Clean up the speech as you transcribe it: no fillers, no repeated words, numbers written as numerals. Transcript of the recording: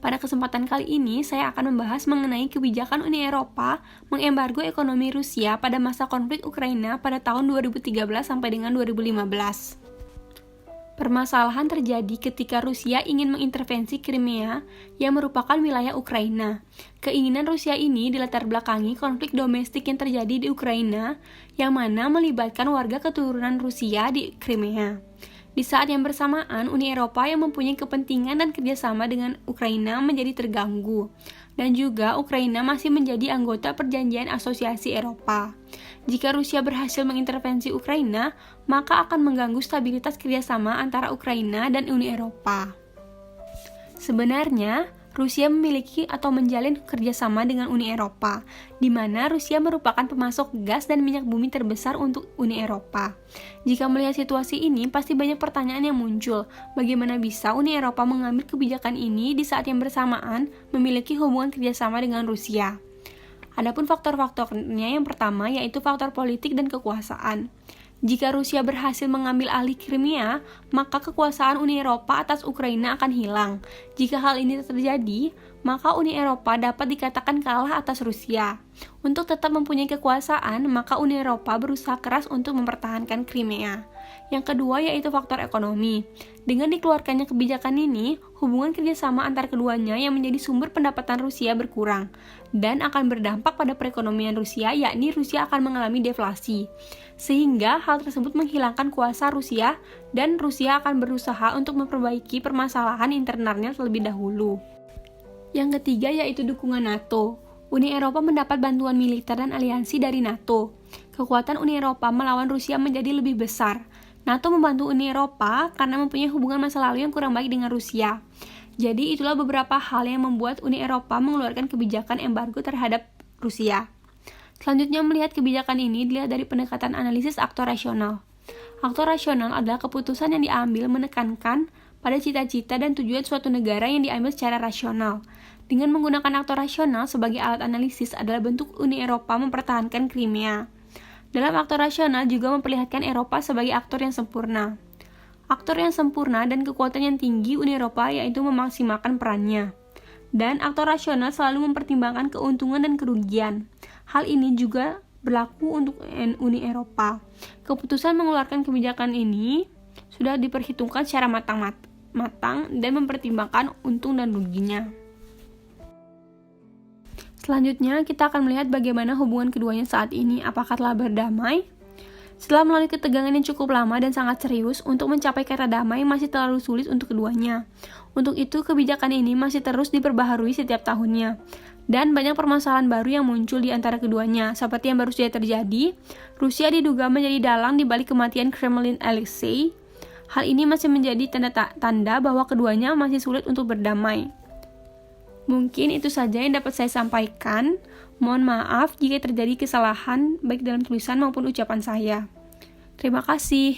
Pada kesempatan kali ini, saya akan membahas mengenai kebijakan Uni Eropa mengembargo ekonomi Rusia pada masa konflik Ukraina pada tahun 2013 sampai dengan 2015. Permasalahan terjadi ketika Rusia ingin mengintervensi Crimea yang merupakan wilayah Ukraina. Keinginan Rusia ini dilatar belakangi konflik domestik yang terjadi di Ukraina, yang mana melibatkan warga keturunan Rusia di Crimea. Di saat yang bersamaan, Uni Eropa yang mempunyai kepentingan dan kerjasama dengan Ukraina menjadi terganggu, dan juga Ukraina masih menjadi anggota Perjanjian Asosiasi Eropa. Jika Rusia berhasil mengintervensi Ukraina, maka akan mengganggu stabilitas kerjasama antara Ukraina dan Uni Eropa. Sebenarnya, Rusia memiliki atau menjalin kerjasama dengan Uni Eropa, di mana Rusia merupakan pemasok gas dan minyak bumi terbesar untuk Uni Eropa. Jika melihat situasi ini, pasti banyak pertanyaan yang muncul. Bagaimana bisa Uni Eropa mengambil kebijakan ini di saat yang bersamaan memiliki hubungan kerjasama dengan Rusia? Adapun faktor-faktornya yang pertama yaitu faktor politik dan kekuasaan. Jika Rusia berhasil mengambil alih Crimea, maka kekuasaan Uni Eropa atas Ukraina akan hilang. Jika hal ini terjadi, maka Uni Eropa dapat dikatakan kalah atas Rusia. Untuk tetap mempunyai kekuasaan, maka Uni Eropa berusaha keras untuk mempertahankan Crimea. Yang kedua yaitu faktor ekonomi. Dengan dikeluarkannya kebijakan ini, hubungan kerjasama antar keduanya yang menjadi sumber pendapatan Rusia berkurang, dan akan berdampak pada perekonomian Rusia, yakni Rusia akan mengalami deflasi. Sehingga hal tersebut menghilangkan kuasa Rusia, dan Rusia akan berusaha untuk memperbaiki permasalahan internalnya terlebih dahulu. Yang ketiga yaitu dukungan NATO. Uni Eropa mendapat bantuan militer dan aliansi dari NATO. Kekuatan Uni Eropa melawan Rusia menjadi lebih besar. NATO membantu Uni Eropa karena mempunyai hubungan masa lalu yang kurang baik dengan Rusia. Jadi itulah beberapa hal yang membuat Uni Eropa mengeluarkan kebijakan embargo terhadap Rusia. Selanjutnya melihat kebijakan ini dilihat dari pendekatan analisis aktor rasional. Aktor rasional adalah keputusan yang diambil menekankan pada cita-cita dan tujuan suatu negara yang diambil secara rasional. Dengan menggunakan aktor rasional sebagai alat analisis adalah bentuk Uni Eropa mempertahankan Crimea. Dalam aktor rasional juga memperlihatkan Eropa sebagai aktor yang sempurna. Aktor yang sempurna dan kekuatan yang tinggi Uni Eropa yaitu memaksimalkan perannya. Dan aktor rasional selalu mempertimbangkan keuntungan dan kerugian. Hal ini juga berlaku untuk Uni Eropa. Keputusan mengeluarkan kebijakan ini sudah diperhitungkan secara matang dan mempertimbangkan untung dan ruginya. Selanjutnya, kita akan melihat bagaimana hubungan keduanya saat ini. Apakah telah berdamai? Setelah melalui ketegangan yang cukup lama dan sangat serius, untuk mencapai kata damai masih terlalu sulit untuk keduanya. Untuk itu, kebijakan ini masih terus diperbaharui setiap tahunnya. Dan banyak permasalahan baru yang muncul di antara keduanya. Seperti yang baru saja terjadi, Rusia diduga menjadi dalang di balik kematian Kremlin Alexei. Hal ini masih menjadi tanda bahwa keduanya masih sulit untuk berdamai. Mungkin itu saja yang dapat saya sampaikan. Mohon maaf jika terjadi kesalahan baik dalam tulisan maupun ucapan saya. Terima kasih.